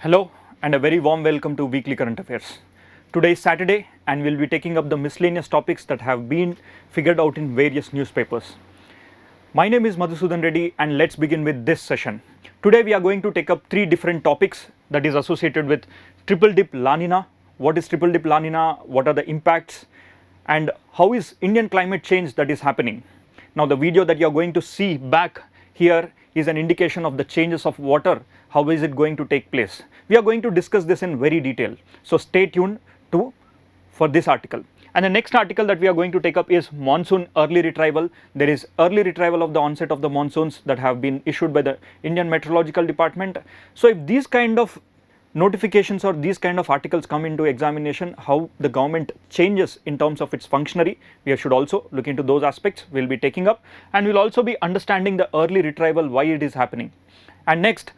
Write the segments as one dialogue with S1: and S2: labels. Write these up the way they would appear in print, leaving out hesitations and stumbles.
S1: Hello and a very warm welcome to Weekly Current Affairs. Today is Saturday and we'll be taking up the miscellaneous topics that have been figured out in various newspapers. My name is Madhusudan Reddy and let's begin with this session. Today we are going to take up three different topics that is associated with triple dip La Nina. What is triple dip La Nina? What are the impacts? And how is Indian climate change that is happening? Now the video that you are going to see back here is an indication of the changes of water. How is it going to take place? We are going to discuss this in very detail. So stay tuned for this article. And the next article that we are going to take up is monsoon early retrieval. There is early retrieval of the onset of the monsoons that have been issued by the Indian Meteorological Department. So if these kind of notifications or these kind of articles come into examination, how the government changes in terms of its functionary, we should also look into those aspects. We'll be taking up, and we'll also be understanding the early retrieval, why it is happening. And next,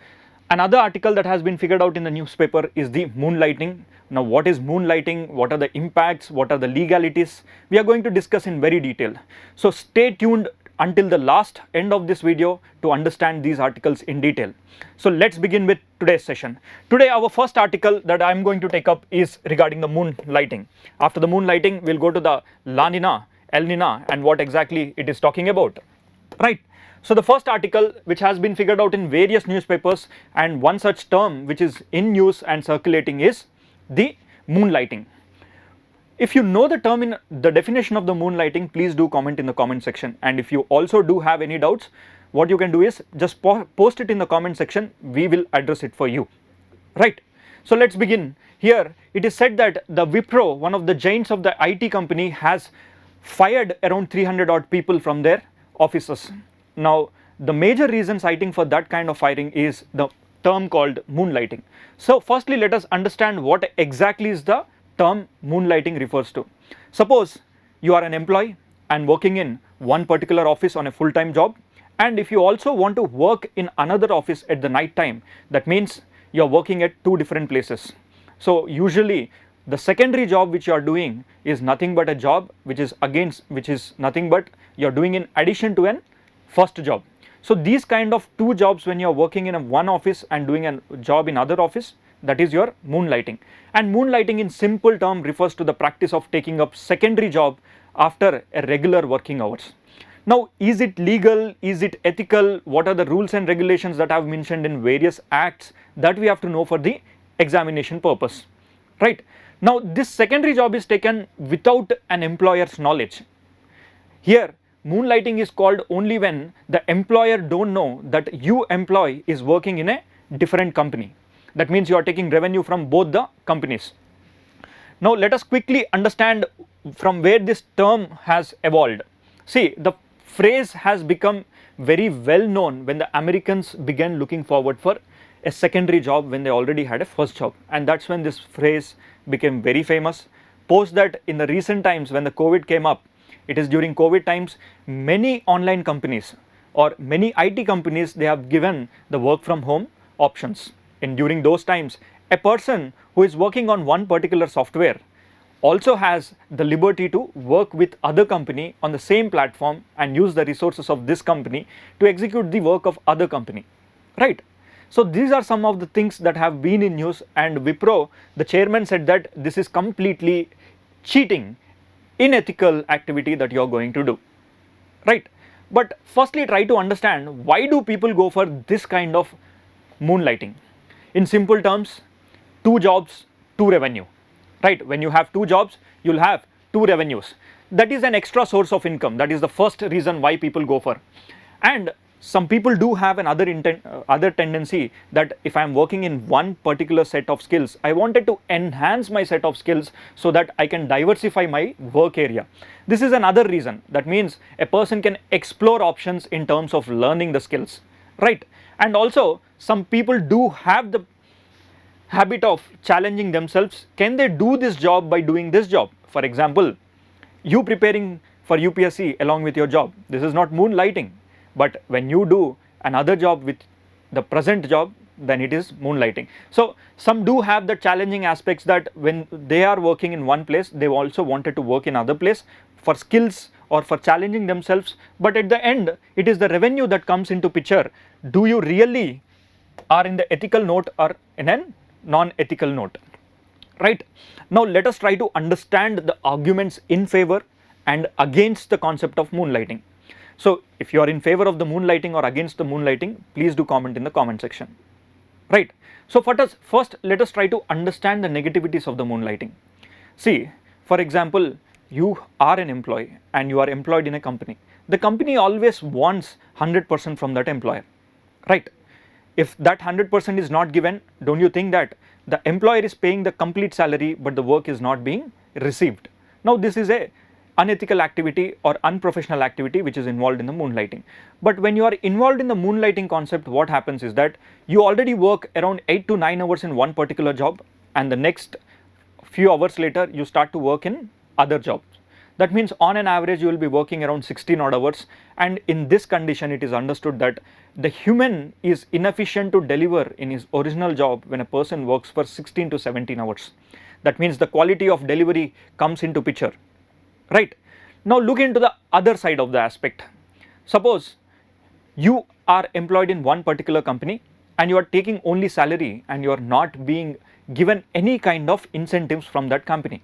S1: another article that has been figured out in the newspaper is the moonlighting. Now what is moonlighting? What are the impacts? What are the legalities? We are going to discuss in very detail. So stay tuned until the last end of this video to understand these articles in detail. So let's begin with today's session. Today our first article that I am going to take up is regarding the moonlighting. After the moonlighting, we'll go to the La Nina, El Nina, and what exactly it is talking about. Right. So the first article which has been figured out in various newspapers, and one such term which is in news and circulating is the moonlighting. If you know the term in the definition of the moonlighting, please do comment in the comment section. And if you also do have any doubts, what you can do is just post it in the comment section. We will address it for you. Right. So let's begin. Here it is said that the Wipro, one of the giants of the IT company, has fired around 300 odd people from their offices. Now the major reason citing for that kind of firing is the term called moonlighting. So firstly, let us understand what exactly is the term moonlighting refers to. Suppose you are an employee and working in one particular office on a full-time job, and if you also want to work in another office at the night time, that means you are working at two different places. So usually the secondary job which you are doing is nothing but a job which is nothing but you are doing in addition to an first job. So these kind of two jobs, when you are working in one office and doing a job in other office, that is your moonlighting. And moonlighting in simple term refers to the practice of taking up secondary job after a regular working hours. Now is it legal? Is it ethical? What are the rules and regulations that I have mentioned in various acts that we have to know for the examination purpose? Right. Now this secondary job is taken without an employer's knowledge. Here moonlighting is called only when the employer don't know that you employee is working in a different company. That means you are taking revenue from both the companies. Now let us quickly understand from where this term has evolved. See, the phrase has become very well known when the Americans began looking forward for a secondary job when they already had a first job, and that's when this phrase became very famous. Post that, in the recent times when the COVID came up, it is during COVID times, many online companies or many IT companies, they have given the work from home options. And during those times, a person who is working on one particular software also has the liberty to work with other company on the same platform and use the resources of this company to execute the work of other company. Right. So these are some of the things that have been in news, and Wipro, the chairman, said that this is completely cheating, unethical activity that you are going to do. Right. But firstly, try to understand, why do people go for this kind of moonlighting? In simple terms, two jobs, two revenue. Right. When you have two jobs, you'll have two revenues. That is an extra source of income. That is the first reason why people go for. And some people do have another other tendency that if I am working in one particular set of skills, I wanted to enhance my set of skills so that I can diversify my work area. This is another reason. That means a person can explore options in terms of learning the skills. Right. And also some people do have the habit of challenging themselves. Can they do this job by doing this job? For example, you preparing for UPSC along with your job, this is not moonlighting. But when you do another job with the present job, then it is moonlighting. So some do have the challenging aspects that when they are working in one place, they also wanted to work in other place for skills or for challenging themselves. But at the end, it is the revenue that comes into picture. Do you really are in the ethical note or in an non-ethical note, right? Now let us try to understand the arguments in favor and against the concept of moonlighting. So if you are in favor of the moonlighting or against the moonlighting, please do comment in the comment section, right? So first let us try to understand the negativities of the moonlighting. See, for example, you are an employee and you are employed in a company. The company always wants 100% from that employer, right? If that 100% is not given, don't you think that the employer is paying the complete salary but the work is not being received? Now this is a unethical activity or unprofessional activity which is involved in the moonlighting. But when you are involved in the moonlighting concept, what happens is that you already work around 8 to 9 hours in one particular job, and the next few hours later you start to work in other jobs. That means on an average you will be working around 16 odd hours, and in this condition it is understood that the human is inefficient to deliver in his original job when a person works for 16 to 17 hours. That means the quality of delivery comes into picture, right? Now look into the other side of the aspect. Suppose you are employed in one particular company and you are taking only salary and you are not being given any kind of incentives from that company,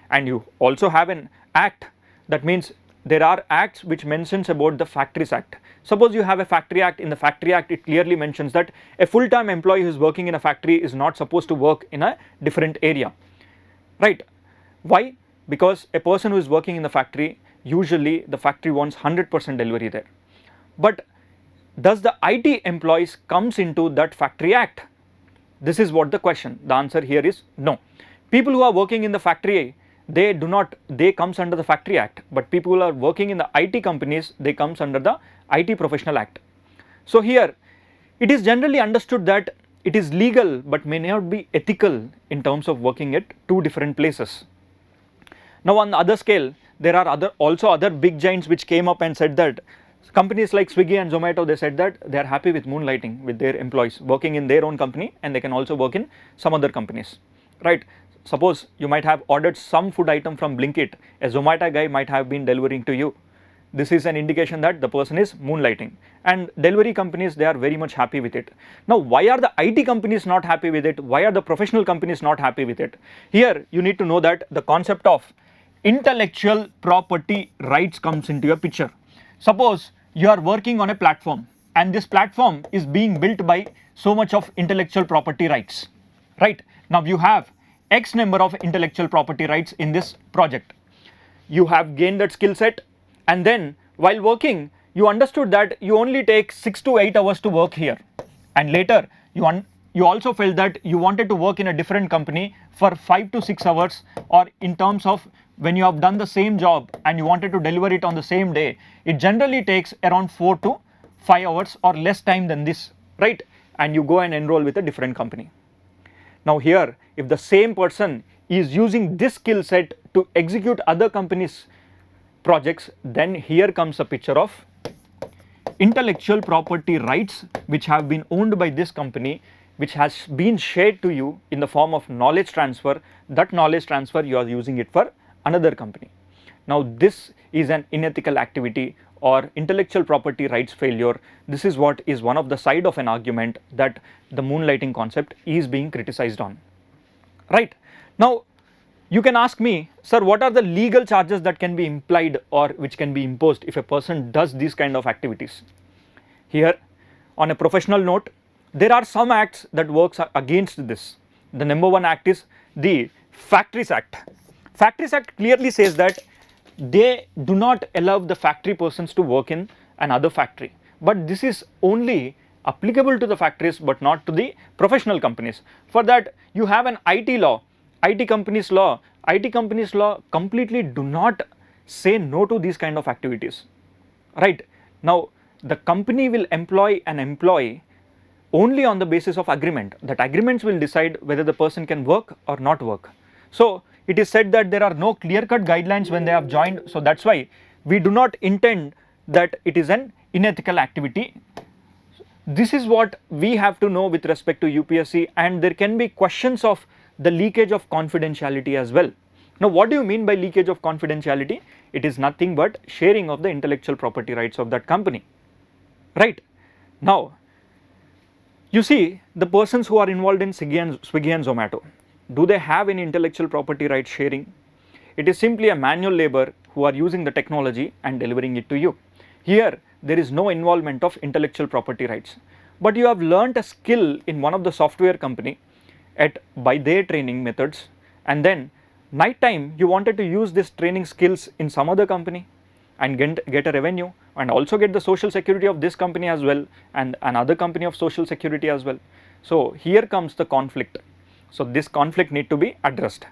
S1: and you also have an act. That means there are acts which mentions about the Factories Act. Suppose you have a Factory Act. In the Factory Act it clearly mentions that a full-time employee who is working in a factory is not supposed to work in a different area, right? Why? Because a person who is working in the factory, usually the factory wants 100% delivery there. But does the IT employees comes into that Factory Act? This is what the question. The answer here is no. People who are working in the factory, they comes under the Factory Act, but people who are working in the IT companies, they comes under the IT Professional Act. So here it is generally understood that it is legal but may not be ethical in terms of working at two different places. Now on the other scale, there are also other big giants which came up and said that companies like Swiggy and Zomato, they said that they are happy with moonlighting with their employees working in their own company, and they can also work in some other companies, right? Suppose you might have ordered some food item from Blinkit, a Zomato guy might have been delivering to you. This is an indication that the person is moonlighting, and delivery companies, they are very much happy with it. Now why are the IT companies not happy with it? Why are the professional companies not happy with it? Here you need to know that the concept of intellectual property rights comes into your picture. Suppose you are working on a platform and this platform is being built by so much of intellectual property rights, right? Now you have X number of intellectual property rights in this project. You have gained that skill set, and then while working you understood that you only take 6 to 8 hours to work here, and later you also felt that you wanted to work in a different company for 5 to 6 hours, or in terms of when you have done the same job and you wanted to deliver it on the same day, it generally takes around 4 to 5 hours or less time than this, right? And you go and enroll with a different company. Now here, if the same person is using this skill set to execute other companies' projects, then here comes a picture of intellectual property rights which have been owned by this company, which has been shared to you in the form of knowledge transfer. That knowledge transfer you are using it for another company. Now this is an unethical activity or intellectual property rights failure. This is what is one of the side of an argument that the moonlighting concept is being criticized on, right? Now you can ask me, sir, what are the legal charges that can be implied or which can be imposed if a person does these kind of activities? Here on a professional note, there are some acts that works against this. The number one act is the Factories Act. Factories Act clearly says that they do not allow the factory persons to work in another factory, but this is only applicable to the factories but not to the professional companies. For that you have an IT law, IT companies law. IT companies law completely do not say no to these kind of activities, right? Now the company will employ an employee only on the basis of agreement. That agreements will decide whether the person can work or not work. So it is said that there are no clear-cut guidelines when they have joined, so that's why we do not intend that it is an unethical activity. This is what we have to know with respect to UPSC, and there can be questions of the leakage of confidentiality as well. Now what do you mean by leakage of confidentiality? It is nothing but sharing of the intellectual property rights of that company, right? Now You see, the persons who are involved in Swiggy and Zomato, do they have any intellectual property rights sharing? It is simply a manual labor who are using the technology and delivering it to you. Here, there is no involvement of intellectual property rights. But you have learnt a skill in one of the software company by their training methods, and then night time you wanted to use this training skills in some other company and get a revenue and also get the social security of this company as well and another company of social security as well. So here comes the conflict. So this conflict need to be addressed.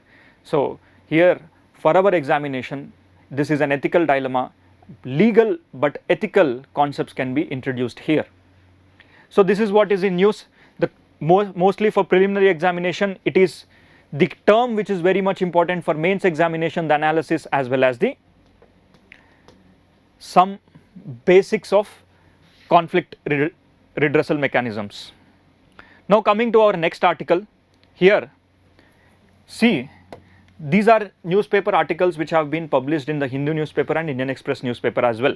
S1: So here for our examination, this is an ethical dilemma. Legal but ethical concepts can be introduced here. So this is what is in news. The mostly for preliminary examination, it is the term which is very much important for mains examination, the analysis as well as the some basics of conflict redressal mechanisms. Now coming to our next article, here see, these are newspaper articles which have been published in the Hindu newspaper and Indian Express newspaper as well.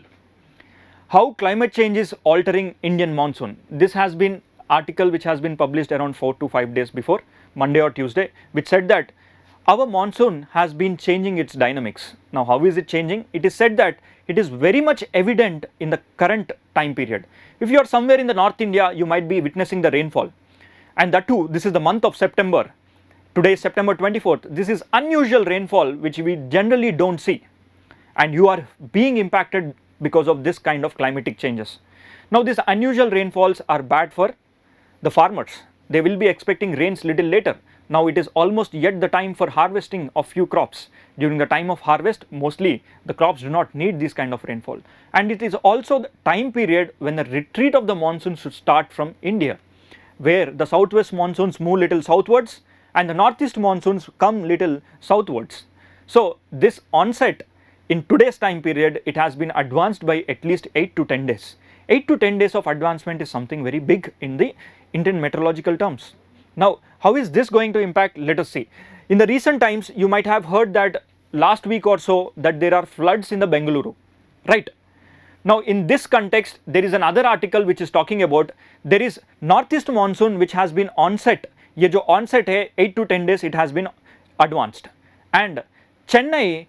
S1: How climate change is altering Indian monsoon. This has been article which has been published around 4 to 5 days before, Monday or Tuesday, which said that our monsoon has been changing its dynamics. Now how is it changing? It is said that it is very much evident in the current time period. If you are somewhere in the North India, you might be witnessing the rainfall, and that too, this is the month of September. Today is September 24th. This is unusual rainfall which we generally don't see, and you are being impacted because of this kind of climatic changes. Now these unusual rainfalls are bad for the farmers. They will be expecting rains little later. Now it is almost yet the time for harvesting of few crops. During the time of harvest, mostly the crops do not need this kind of rainfall, and it is also the time period when the retreat of the monsoon should start from India, where the southwest monsoons move little southwards and the northeast monsoons come little southwards. So this onset in today's time period, it has been advanced by at least 8 to 10 days. 8 to 10 days of advancement is something very big in the Indian meteorological terms. Now how is this going to impact? Let us see. In the recent times, you might have heard that last week or so that there are floods in the Bengaluru, right? Now in this context, there is another article which is talking about there is northeast monsoon which has been onset. ये जो onset है 8 to 10 days, it has been advanced, and Chennai,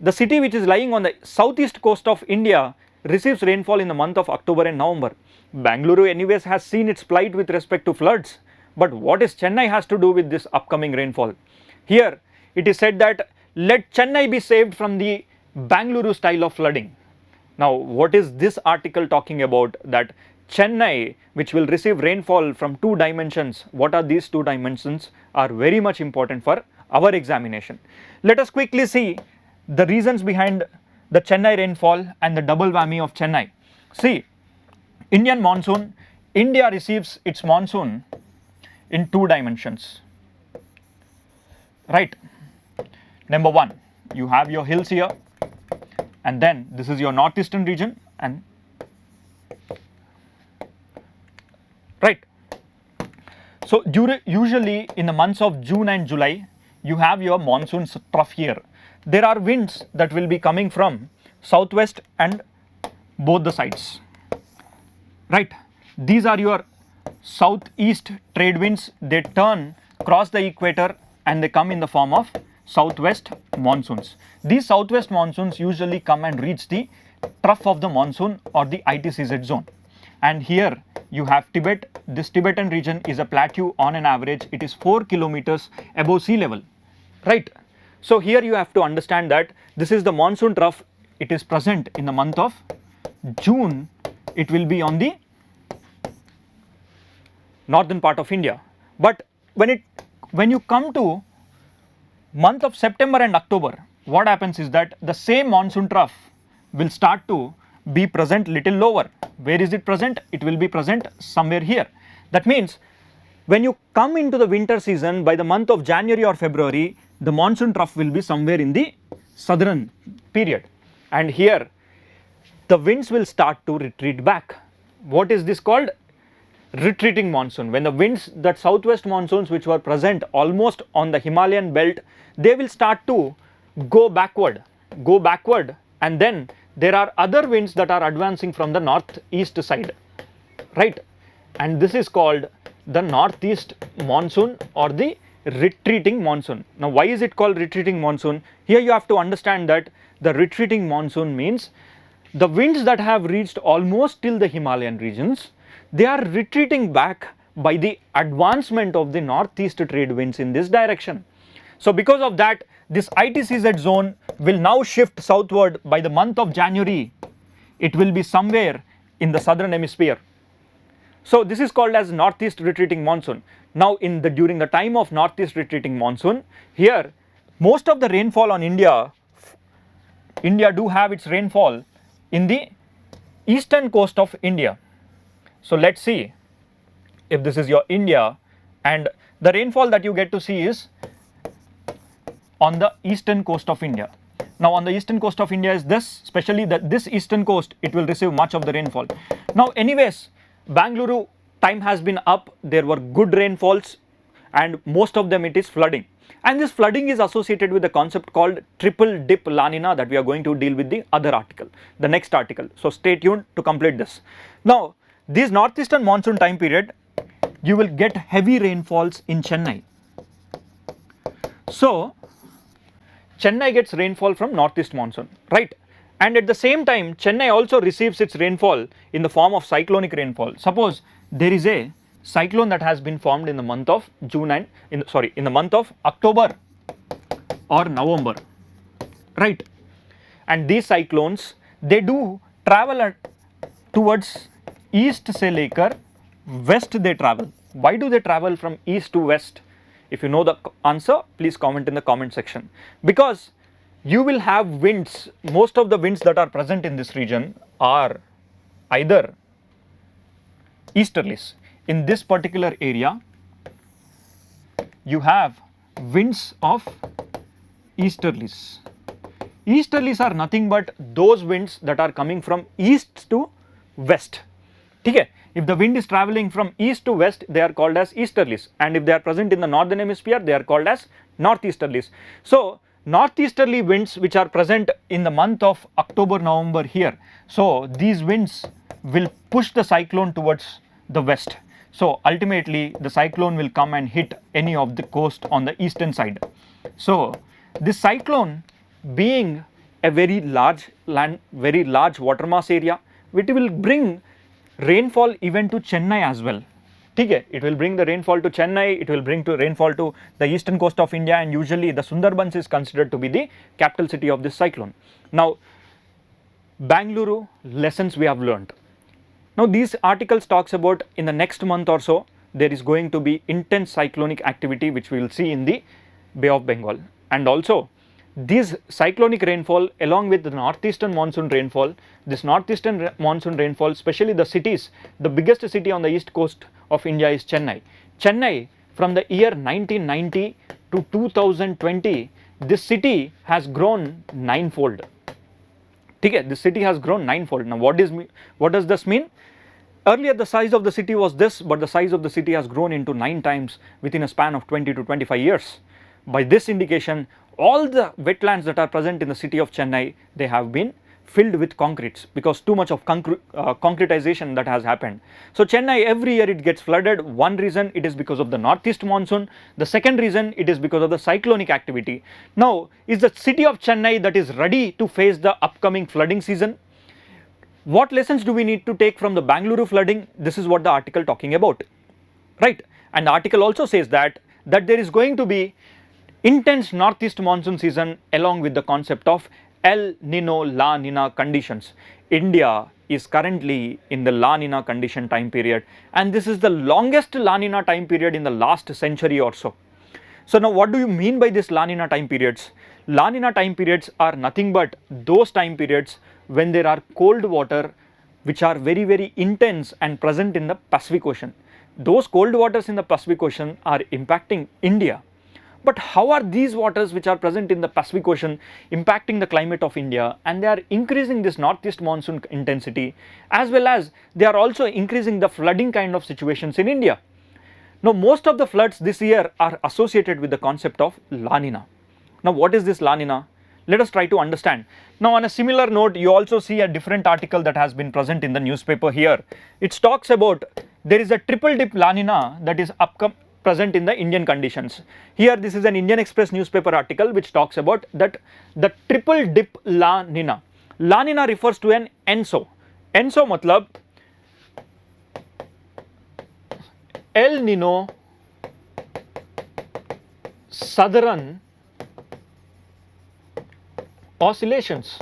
S1: the city which is lying on the southeast coast of India, receives rainfall in the month of October and November. Bengaluru anyways has seen its plight with respect to floods, but what is Chennai has to do with this upcoming rainfall? Here it is said that let Chennai be saved from the Bengaluru style of flooding. Now what is this article talking about? That Chennai, which will receive rainfall from 2 dimensions, what are these 2 dimensions, are very much important for our examination. Let us quickly see the reasons behind the Chennai rainfall and the double whammy of Chennai. See, Indian monsoon, India receives its monsoon in 2 dimensions, right? Number 1, you have your hills here, and then this is your northeastern region, and right. So usually in the months of June and July, you have your monsoon trough here. There are winds that will be coming from southwest and both the sides, right? These are your southeast trade winds. They turn, cross the equator, and they come in the form of southwest monsoons. These southwest monsoons usually come and reach the trough of the monsoon or the ITCZ zone. And here you have Tibet. This Tibetan region is a plateau. On an average, it is 4 kilometers above sea level, right? So here you have to understand that this is the monsoon trough. It is present in the month of June. It will be on the northern part of India. But when you come to month of September and October, what happens is that the same monsoon trough will start to be present little lower. Where is it present? It will be present somewhere here. That means when you come into the winter season by the month of January or February, the monsoon trough will be somewhere in the southern period, and here the winds will start to retreat back. What is this called? Retreating monsoon. When the winds, that southwest monsoons which were present almost on the Himalayan belt, they will start to go backward, and then there are other winds that are advancing from the northeast side, right? And this is called the northeast monsoon or the retreating monsoon. Now why is it called retreating monsoon? Here you have to understand that the retreating monsoon means the winds that have reached almost till the Himalayan regions, they are retreating back by the advancement of the northeast trade winds in this direction. So because of that, this ITCZ zone will now shift southward by the month of January. It will be somewhere in the southern hemisphere. So this is called as northeast retreating monsoon. Now during the time of northeast retreating monsoon, here most of the rainfall on India do have its rainfall in the eastern coast of India. So let's see if this is your India, and the rainfall that you get to see is on the eastern coast of India. Now on the eastern coast of India is this, especially this eastern coast, it will receive much of the rainfall. Now anyways, Bangalore time has been up, there were good rainfalls and most of them it is flooding. And this flooding is associated with a concept called triple dip La Nina that we are going to deal with the other article, the next article. So stay tuned to complete this. Now this northeastern monsoon time period, you will get heavy rainfalls in Chennai. So Chennai gets rainfall from northeast monsoon, right? And at the same time, Chennai also receives its rainfall in the form of cyclonic rainfall. Suppose there is a cyclone that has been formed in the month of June and in the month of October or November, right? And these cyclones, they do travel towards east se lekar west they travel. Why do they travel from east to west? If you know the answer, please comment in the comment section. Because you will have winds, most of the winds that are present in this region are either easterlies. In this particular area, you have winds of easterlies. Easterlies are nothing but those winds that are coming from east to west. Okay? If the wind is traveling from east to west, they are called as easterlies, and if they are present in the northern hemisphere, they are called as northeasterlies. So northeasterly winds which are present in the month of October, November here, so these winds will push the cyclone towards the west. So ultimately the cyclone will come and hit any of the coast on the eastern side. So this cyclone being a very large water mass area, it will bring rainfall even to Chennai as well. Okay? It will bring the rainfall to Chennai, it will bring rainfall to the eastern coast of India, and usually the Sundarbans is considered to be the capital city of this cyclone. Now Bangalore lessons we have learned. Now these articles talks about in the next month or so there is going to be intense cyclonic activity which we will see in the Bay of Bengal, and also this cyclonic rainfall along with the northeastern monsoon rainfall, this northeastern monsoon rainfall, especially the cities, the biggest city on the east coast of India is Chennai. Chennai from the year 1990 to 2020, this city has grown ninefold. Okay, this city has grown ninefold. Now what does this mean? Earlier the size of the city was this, but the size of the city has grown into 9 times within a span of 20 to 25 years. By this indication, all the wetlands that are present in the city of Chennai, they have been filled with concretes because too much of concretization that has happened. So Chennai every year it gets flooded. One reason it is because of the northeast monsoon. The second reason it is because of the cyclonic activity. Now is the city of Chennai that is ready to face the upcoming flooding season? What lessons do we need to take from the Bangalore flooding? This is what the article talking about, right? And the article also says that there is going to be intense northeast monsoon season along with the concept of El Nino La Nina conditions. India is currently in the La Nina condition time period, and this is the longest La Nina time period in the last century or so. So now what do you mean by this La Nina time periods? La Nina time periods are nothing but those time periods when there are cold water which are very, very intense and present in the Pacific Ocean. Those cold waters in the Pacific Ocean are impacting India. But how are these waters which are present in the Pacific Ocean impacting the climate of India? And they are increasing this northeast monsoon intensity, as well as they are also increasing the flooding kind of situations in India. Now most of the floods this year are associated with the concept of La Nina. Now what is this La Nina? Let us try to understand. Now on a similar note, you also see a different article that has been present in the newspaper here. It talks about there is a triple dip La Nina that is present in the Indian conditions. Here this is an Indian Express newspaper article which talks about that the triple dip La Nina. La Nina refers to an ENSO. ENSO matlab El Nino Southern Oscillations.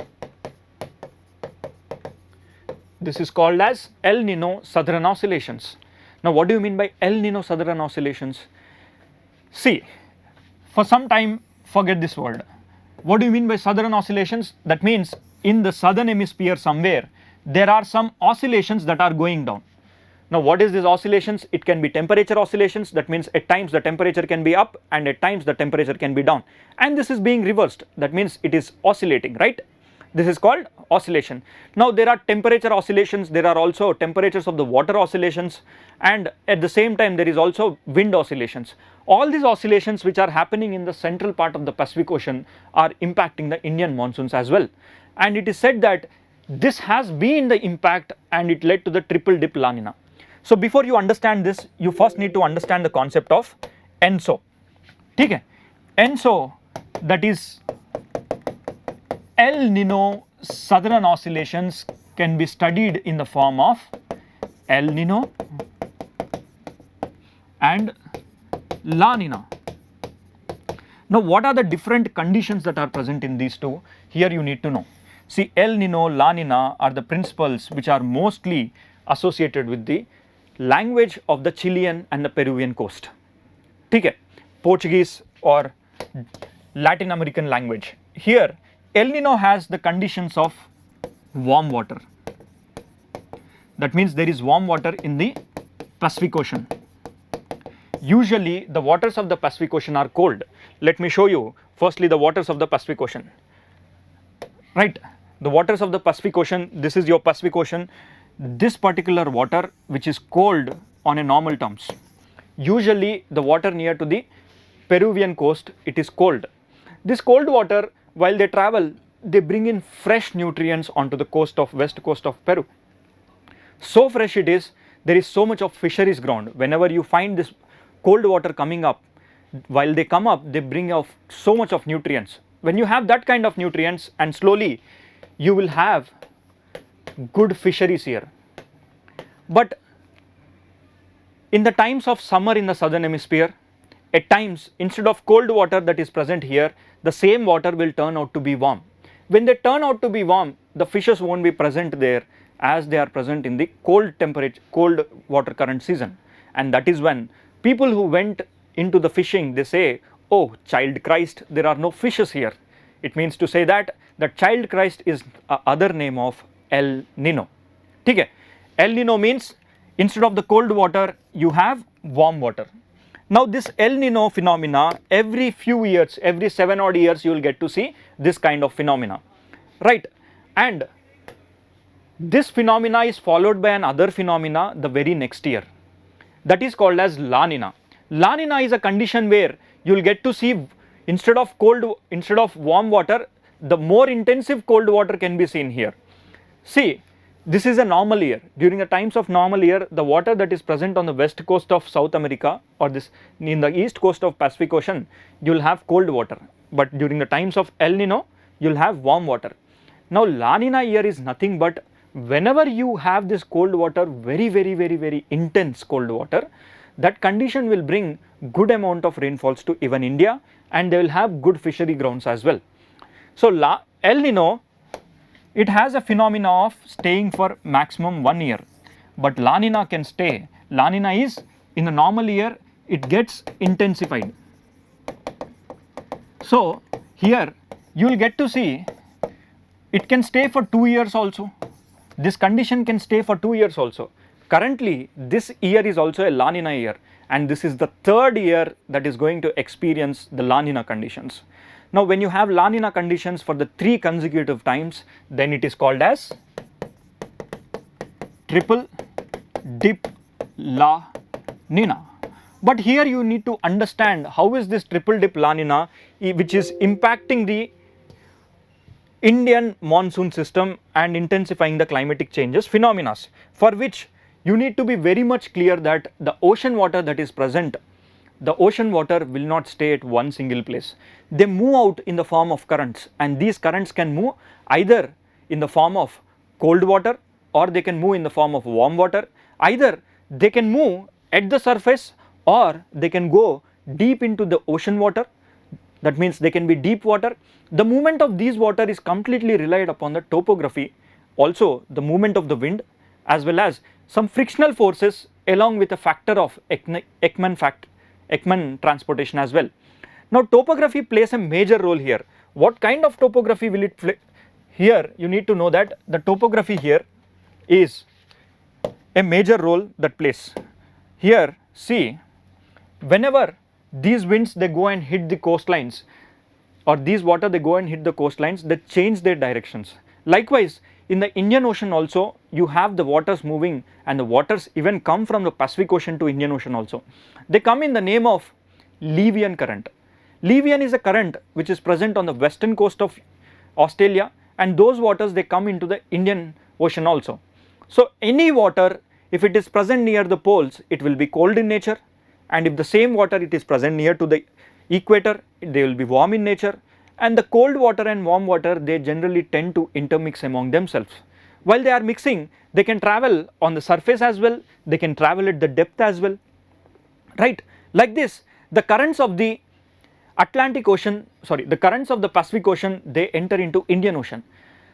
S1: This is called as El Nino Southern Oscillations. Now what do you mean by El Nino Southern Oscillations? See, for some time forget this word. What do you mean by Southern Oscillations? That means in the southern hemisphere somewhere there are some oscillations that are going down. Now what is these oscillations? It can be temperature oscillations, that means at times the temperature can be up and at times the temperature can be down, and this is being reversed, that means it is oscillating, right? This is called oscillation. Now there are temperature oscillations, there are also temperatures of the water oscillations, and at the same time there is also wind oscillations. All these oscillations which are happening in the central part of the Pacific Ocean are impacting the Indian monsoons as well, and it is said that this has been the impact and it led to the triple dip La Nina. So before you understand this, you first need to understand the concept of ENSO. Okay? ENSO, that is El Nino Southern Oscillations, can be studied in the form of El Nino and La Nina. Now what are the different conditions that are present in these two? Here you need to know. See, El Nino, La Nina are the principles which are mostly associated with the language of the Chilean and the Peruvian coast. Okay? Portuguese or Latin American language. Here El Nino has the conditions of warm water. That means there is warm water in the Pacific Ocean. Usually the waters of the Pacific Ocean are cold. Let me show you firstly the waters of the Pacific Ocean. Right, the waters of the Pacific Ocean, this is your Pacific Ocean. This particular water which is cold on a normal terms. Usually the water near to the Peruvian coast, it is cold. This cold water, while they travel, they bring in fresh nutrients onto the west coast of Peru. So fresh it is, there is so much of fisheries ground. Whenever you find this cold water coming up, while they come up, they bring out so much of nutrients. When you have that kind of nutrients, and slowly you will have good fisheries here. But in the times of summer in the southern hemisphere, at times instead of cold water that is present here, the same water will turn out to be warm. When they turn out to be warm, the fishes won't be present there as they are present in the cold water current season, and that is when people who went into the fishing, they say, oh child Christ, there are no fishes here. It means to say that the child Christ is other name of El Nino. Okay? El Nino means instead of the cold water you have warm water. Now this El Nino phenomena, every few years, every 7 odd years you will get to see this kind of phenomena, right? And this phenomena is followed by another phenomena the very next year, that is called as La Nina. La Nina is a condition where you will get to see instead of warm water, the more intensive cold water can be seen here. See, this is a normal year. During the times of normal year, the water that is present on the west coast of South America or this in the east coast of Pacific Ocean, you will have cold water. But during the times of El Nino, you will have warm water. Now La Nina year is nothing but whenever you have this cold water, very intense cold water, that condition will bring good amount of rainfalls to even India, and they will have good fishery grounds as well. So El Nino, it has a phenomena of staying for maximum 1 year, but La Nina can stay. La Nina is in a normal year, it gets intensified. So here you will get to see it can stay for 2 years also. This condition can stay for 2 years also. Currently this year is also a La Nina year, and this is the 3rd year that is going to experience the La Nina conditions. Now when you have La Nina conditions for the 3 consecutive times, then it is called as triple dip La Nina. But here you need to understand how is this triple dip La Nina which is impacting the Indian monsoon system and intensifying the climatic changes phenomena, for which you need to be very much clear that the ocean water that is present, the ocean water will not stay at one single place. They move out in the form of currents, and these currents can move either in the form of cold water or they can move in the form of warm water. Either they can move at the surface or they can go deep into the ocean water. That means they can be deep water. The movement of these water is completely relied upon the topography, also the movement of the wind, as well as some frictional forces along with a factor of Ekman transportation as well. Now topography plays a major role here. What kind of topography will it play? Here you need to know that the topography here is a major role that plays. Here see, whenever these winds they go and hit the coastlines, or these water they go and hit the coastlines, they change their directions. Likewise in the Indian Ocean also you have the waters moving, and the waters even come from the Pacific Ocean to Indian Ocean also. They come in the name of Levian Current. Levian is a current which is present on the western coast of Australia, and those waters they come into the Indian Ocean also. So any water, if it is present near the poles, it will be cold in nature, and if the same water it is present near to the equator, they will be warm in nature. And the cold water and warm water they generally tend to intermix among themselves. While they are mixing, they can travel on the surface as well, they can travel at the depth as well, right? Like this, the currents of the the currents of the Pacific Ocean they enter into Indian Ocean.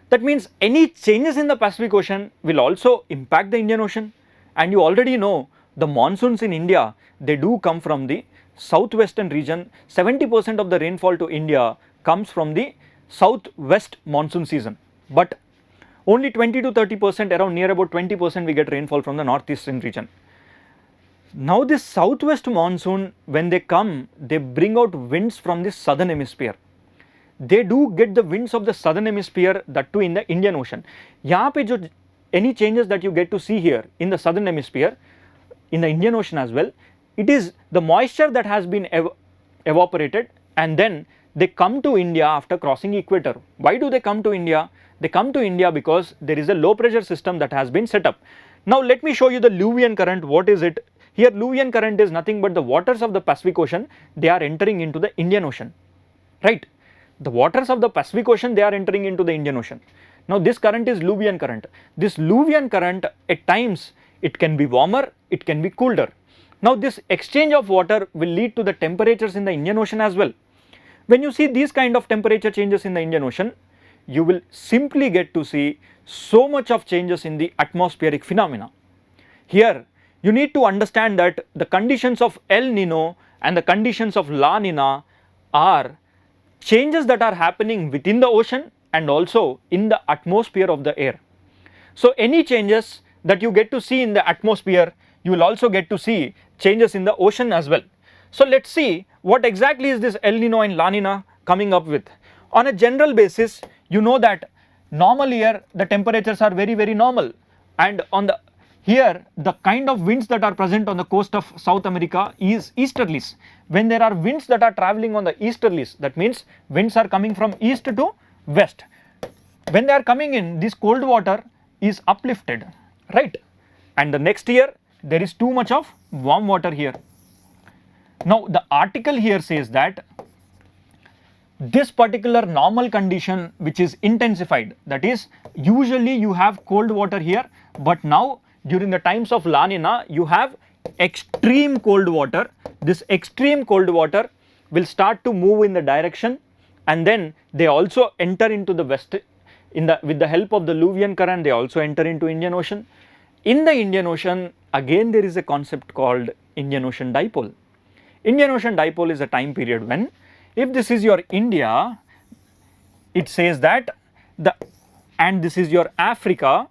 S1: That means any changes in the Pacific Ocean will also impact the Indian Ocean. And you already know the monsoons in India, they do come from the southwestern region. 70% of the rainfall to India comes from the southwest monsoon season, but only 20 to 30%, around near about 20% we get rainfall from the northeastern region. Now this southwest monsoon, when they come, they bring out winds from the southern hemisphere. They do get the winds of the southern hemisphere, that too in the Indian Ocean. यहाँ पे जो any changes that you get to see here in the southern hemisphere, in the Indian Ocean as well, it is the moisture that has been evaporated, and then they come to India after crossing equator. Why do they come to India? They come to India because there is a low pressure system that has been set up. Now let me show you the Luvian current. What is it? Here Luvian current is nothing but the waters of the Pacific Ocean, they are entering into the Indian Ocean, right? The waters of the Pacific Ocean, they are entering into the Indian Ocean. Now this current is Luvian current. This Luvian current, at times it can be warmer, it can be colder. Now this exchange of water will lead to the temperatures in the Indian Ocean as well. When you see these kind of temperature changes in the Indian Ocean, you will simply get to see so much of changes in the atmospheric phenomena. Here you need to understand that the conditions of El Nino and the conditions of La Nina are changes that are happening within the ocean and also in the atmosphere of the air. So any changes that you get to see in the atmosphere, you will also get to see changes in the ocean as well. So let's see what exactly is this El Nino and La Nina coming up with. On a general basis, you know that normal year the temperatures are very normal, and on the here the kind of winds that are present on the coast of South America is easterlies. When there are winds that are traveling on the easterlies, that means winds are coming from east to west. When they are coming in, this cold water is uplifted, right? And the next year there is too much of warm water here. Now the article here says that this particular normal condition which is intensified, that is usually you have cold water here, but now during the times of La Nina you have extreme cold water. This extreme cold water will start to move in the direction, and then they also enter into the west with the help of the Luvian current. They also enter into Indian Ocean. In the Indian Ocean again there is a concept called Indian Ocean Dipole. Indian Ocean Dipole is a time period when, if this is your India, it says that and this is your Africa.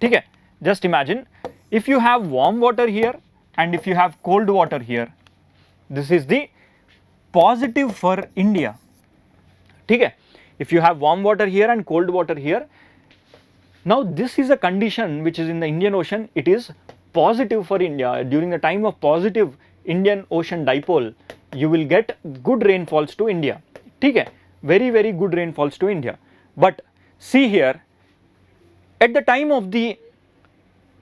S1: Okay, just imagine if you have warm water here and if you have cold water here, this is the positive for India. Okay, if you have warm water here and cold water here, now this is a condition which is in the Indian Ocean, it is positive for India. During the time of positive Indian Ocean Dipole, you will get good rainfalls to India. Okay, very good rainfalls to India. But see here, At the time of the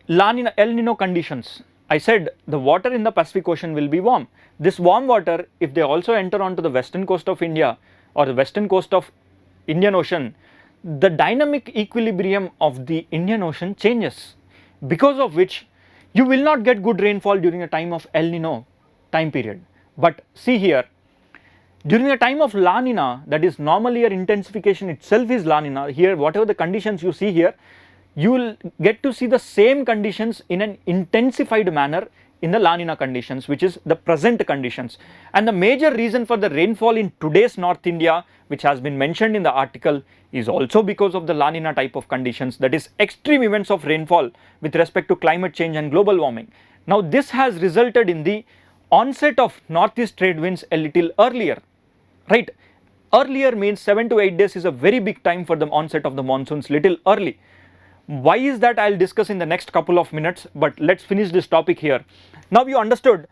S1: El Nino conditions, I said the water in the Pacific Ocean will be warm. This warm water, if they also enter onto the western coast of India or the western coast of Indian Ocean, the dynamic equilibrium of the Indian Ocean changes, because of which you will not get good rainfall during a time of El Nino time period. But see here, during a time of La Nina, that is normally your intensification itself is La Nina, here whatever the conditions you see here, you will get to see the same conditions in an intensified manner in the La Nina conditions, which is the present conditions. And the major reason for the rainfall in today's North India, which has been mentioned in the article, is also because of the La Nina type of conditions, that is extreme events of rainfall with respect to climate change and global warming. Now this has resulted in the onset of northeast trade winds a little earlier, right? Earlier means 7 to 8 days is a very big time for the onset of the monsoons, little early. Why is that? I'll discuss in the next couple of minutes, but let's finish this topic here. Now you understood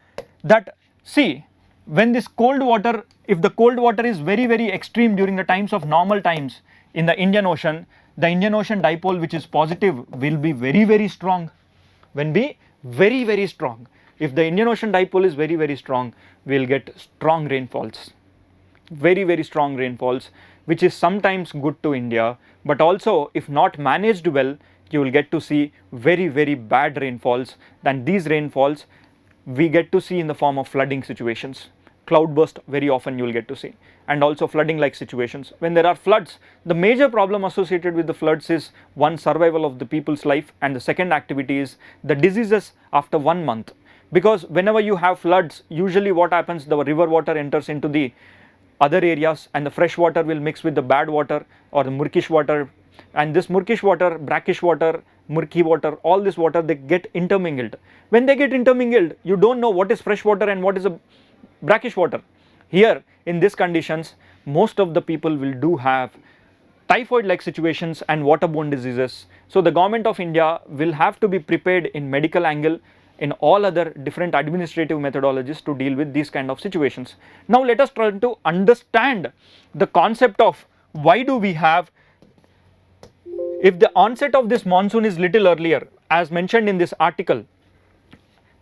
S1: that, see, when this cold water, if the cold water is very extreme during the times of normal times in the Indian Ocean, the Indian Ocean dipole, which is positive, will be very strong, will be very strong. If the Indian Ocean dipole is very strong, we'll get strong rainfalls, very strong rainfalls, which is sometimes good to India, but also if not managed well, you will get to see very bad rainfalls. Then these rainfalls we get to see in the form of flooding situations, cloudburst very often you will get to see, and also flooding like situations. When there are floods, the major problem associated with the floods is one, survival of the people's life, and the second activity is the diseases after 1 month. Because whenever you have floods, usually what happens, the river water enters into the other areas and the fresh water will mix with the bad water or the murkish water, and this murkish water, brackish water, murky water, all this water, they get intermingled. When they get intermingled, you don't know what is fresh water and what is a brackish water. Here in these conditions, most of the people will have typhoid like situations and waterborne diseases. So the government of India will have to be prepared in medical angle, in all other different administrative methodologies to deal with these kind of situations. Now let us try to understand the concept of why do we have, if the onset of this monsoon is little earlier as mentioned in this article,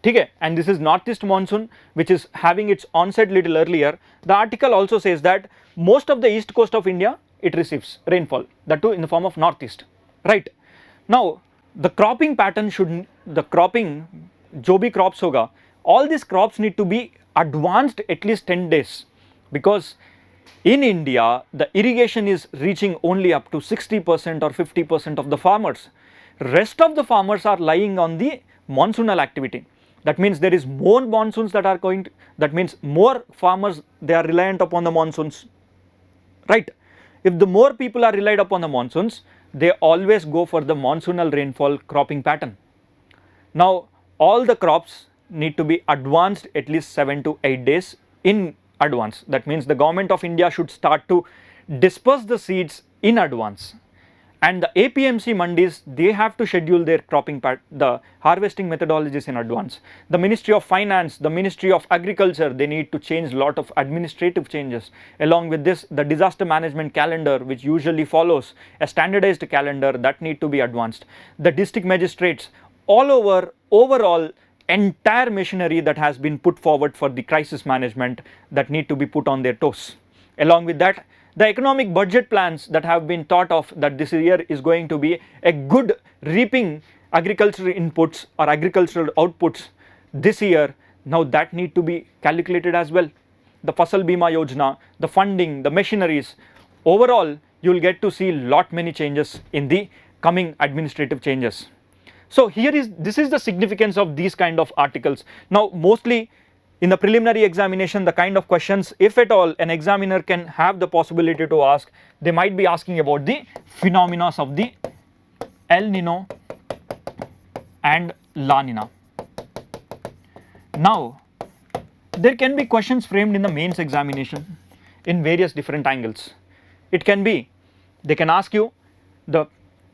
S1: okay, and this is northeast monsoon which is having its onset little earlier, the article also says that most of the east coast of India it receives rainfall, that too in the form of northeast, right? Now the cropping pattern should, the cropping जो भी crops होगा, all these crops need to be advanced at least 10 days, because in India the irrigation is reaching only up to 60% or 50% of the farmers. Rest of the farmers are lying on the monsoonal activity. That means there is more monsoons that are going to, that means more farmers, they are reliant upon the monsoons, right? If the more people are relied upon the monsoons, they always go for the monsoonal rainfall cropping pattern. Now all the crops need to be advanced at least 7 to 8 days in advance. That means the government of India should start to disperse the seeds in advance, and the APMC mandis, they have to schedule their cropping the harvesting methodologies in advance. The Ministry of Finance, the Ministry of Agriculture, they need to change lot of administrative changes. Along with this, the disaster management calendar, which usually follows a standardized calendar, that need to be advanced. The district magistrates, all over, overall entire machinery that has been put forward for the crisis management, that need to be put on their toes. Along with that, the economic budget plans that have been thought of, that this year is going to be a good reaping agricultural inputs or agricultural outputs this year, now that need to be calculated as well. The Fasal Bima Yojana, the funding, the machineries, overall you will get to see lot many changes in the coming administrative changes. So here is, this is the significance of these kind of articles. Now mostly in the preliminary examination, the kind of questions, if at all an examiner can have the possibility to ask, they might be asking about the phenomena of the El Nino and La Nina. Now there can be questions framed in the mains examination in various different angles. It can be, they can ask you the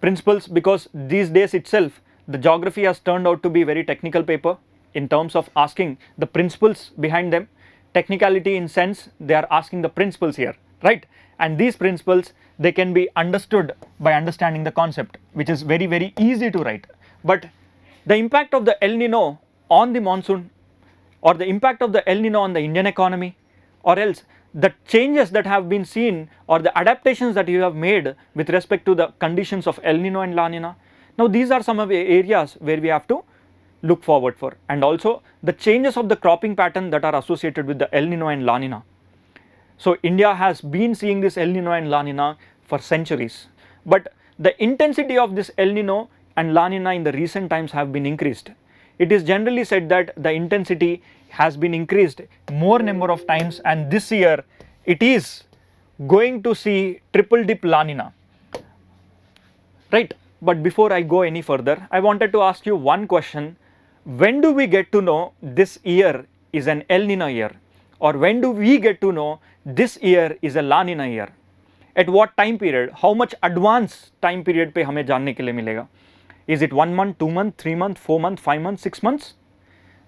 S1: principles, because these days itself the geography has turned out to be very technical paper in terms of asking the principles behind them. Technicality in sense, they are asking the principles here, right? and these principles, they can be understood by understanding the concept, which is very, very easy to write. But the impact of the El Nino on the monsoon, or the impact of the El Nino on the Indian economy, or else the changes that have been seen or the adaptations that you have made with respect to the conditions of El Nino and La Nina. Now these are some of the areas where we have to look forward for, and also the changes of the cropping pattern that are associated with the El Nino and La Nina. So India has been seeing this El Nino and La Nina for centuries, but the intensity of this El Nino and La Nina in the recent times have been increased. It is generally said that the intensity has been increased more number of times, and this year it is going to see triple dip La Nina, right? But before I go any further, I wanted to ask you one question. When do we get to know this year is an El Nino year, or when do we get to know this year is a La Nina year? At what time period? How much advance time period पे हमें जानने के लिए मिलेगा? Is it 1 month, 2 month, 3 month, 4 month, 5 months, 6 months?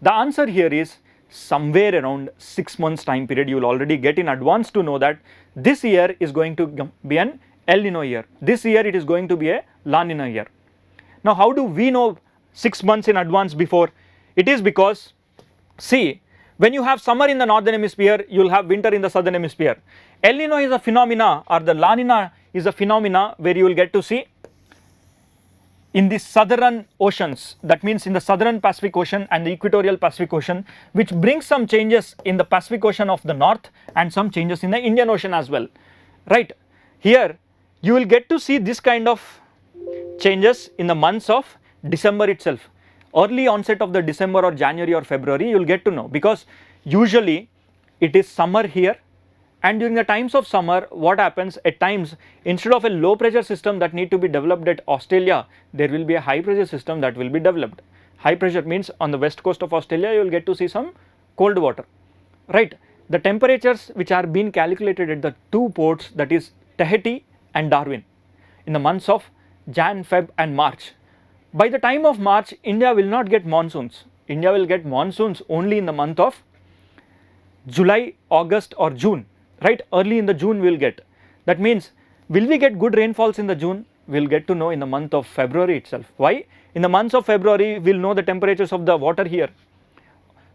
S1: The answer here is somewhere around 6 months time period. You will already get in advance to know that this year is going to be an El Nino year. This year it is going to be a La Nina year. Now how do we know 6 months in advance before? It is because, see, when you have summer in the northern hemisphere, you will have winter in the southern hemisphere. El Nino is a phenomena, or the La Nina is a phenomena where you will get to see in the southern oceans, that means in the southern Pacific Ocean and the equatorial Pacific Ocean, which brings some changes in the Pacific Ocean of the north and some changes in the Indian Ocean as well, right? Here you will get to see this kind of changes in the months of December itself. Early onset of the December or January or February, you will get to know, because usually it is summer here, and during the times of summer, what happens at times, instead of a low pressure system that need to be developed at Australia, there will be a high pressure system that will be developed. High pressure means on the west coast of Australia, you will get to see some cold water, right? The temperatures which are being calculated at the two ports, that is Tahiti and Darwin, in the months of Jan, Feb and March. By the time of March, India will not get monsoons. India will get monsoons only in the month of July, August or June, right? Early in the June we will get. That means, will we get good rainfalls in the June? We will get to know in the month of February itself. Why? In the months of February, we will know the temperatures of the water here.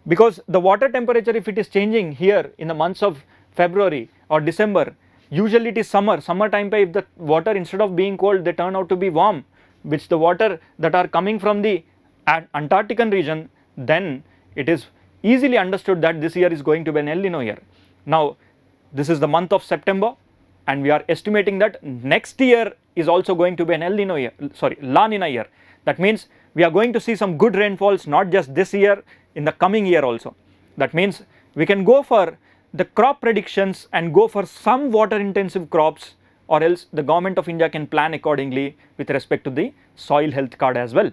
S1: Because the water temperature, if it is changing here in the months of February or December, usually it is summer time pe, if the water instead of being cold, they turn out to be warm, which the water that are coming from the Antarctican region, then it is easily understood that this year is going to be an El Nino year. Now this is the month of September, and we are estimating that next year is also going to be an El Nino year, sorry, La Nina year. That means we are going to see some good rainfalls, not just this year, in the coming year also. That means we can go for the crop predictions and go for some water intensive crops, or else the government of India can plan accordingly with respect to the soil health card as well.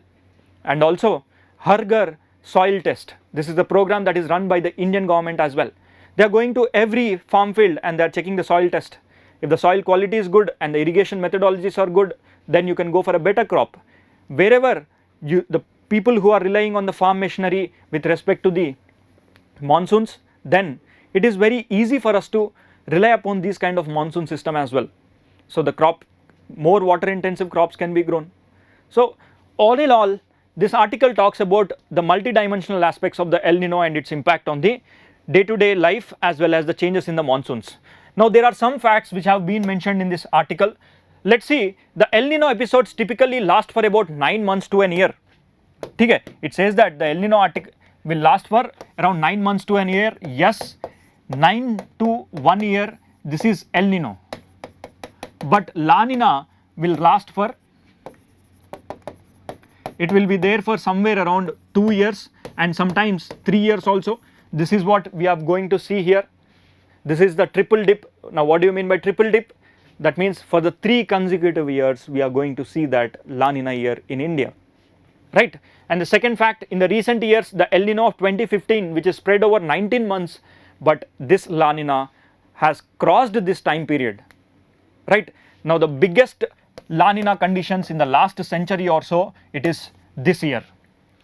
S1: And also Har Ghar soil test. This is the program that is run by the Indian government as well. They are going to every farm field and they are checking the soil test. If the soil quality is good and the irrigation methodologies are good, then you can go for a better crop. Wherever the people who are relying on the farm machinery with respect to the monsoons, then it is very easy for us to rely upon these kind of monsoon system as well. So the crop, more water intensive crops can be grown. So all in all, this article talks about the multidimensional aspects of the El Nino and its impact on the day-to-day life as well as the changes in the monsoons. Now there are some facts which have been mentioned in this article. Let's see, the El Nino episodes typically last for about 9 months to an year. Okay, it says that the El Nino article will last for around 9 months to an year. Yes, 9 to 1 year, this is El Nino. But La Nina will last for, it will be there for somewhere around 2 years and sometimes 3 years also. This is what we are going to see here. This is the triple dip. Now what do you mean by triple dip? That means for the 3 consecutive years we are going to see that La Nina year in India, right? And the second fact, in the recent years, the El Nino of 2015, which is spread over 19 months, but this La Nina has crossed this time period, right? Now the biggest La Nina conditions in the last century or so, it is this year,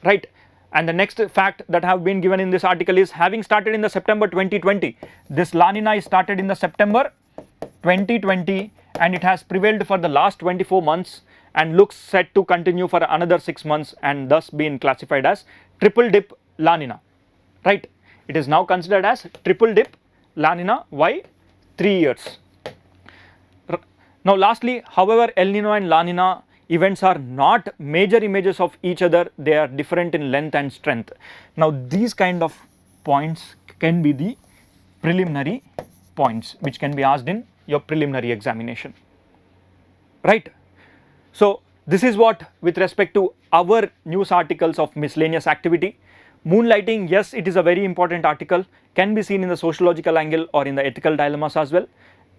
S1: right? And the next fact that have been given in this article is, having started in the September 2020, this La Nina is started in the September 2020 and it has prevailed for the last 24 months and looks set to continue for another 6 months and thus been classified as triple dip La Nina, right? It is now considered as triple dip La Nina. Why? 3 years. Now lastly, however, El Nino and La Nina events are not major images of each other, they are different in length and strength. Now these kind of points can be the preliminary points which can be asked in your preliminary examination, right? So this is what with respect to our news articles of miscellaneous activity. Moonlighting, yes, it is a very important article, can be seen in the sociological angle or in the ethical dilemmas as well,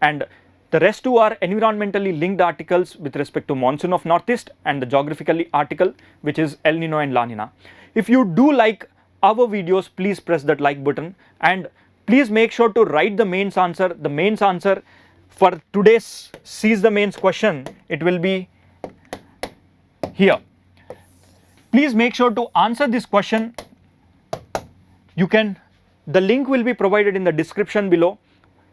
S1: and the rest two are environmentally linked articles with respect to monsoon of northeast and the geographically article which is El Nino and La Nina. If you do like our videos, please press that like button and please make sure to write the mains answer. The mains answer for today's Seize the Mains question, it will be here. Please make sure to answer this question. The link will be provided in the description below.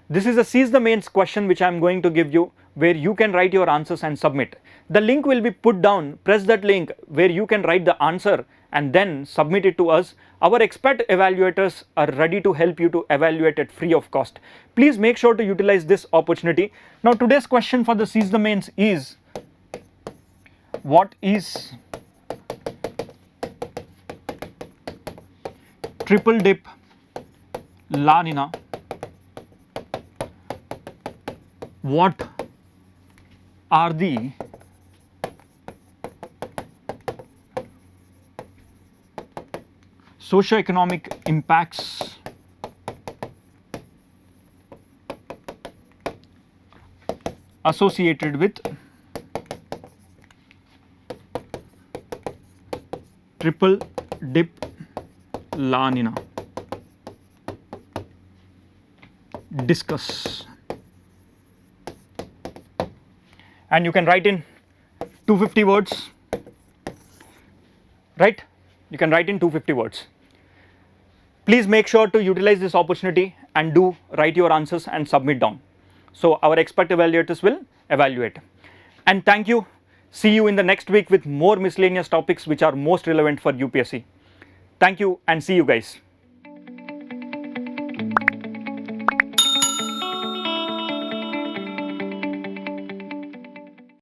S1: This is a Seize the Mains question which I am going to give you where you can write your answers and submit. The link will be put down, press that link where you can write the answer and then submit it to us. Our expert evaluators are ready to help you to evaluate it free of cost. Please make sure to utilize this opportunity. Now today's question for the Seize the Mains is, what is triple dip La Nina? What are the socio-economic impacts associated with triple dip La Nina? Discuss. And you can write in 250 words, right? You can write in 250 words. Please make sure to utilize this opportunity and do write your answers and submit down. So our expert evaluators will evaluate. And thank you. See you in the next week with more miscellaneous topics which are most relevant for UPSC. Thank you and see you guys.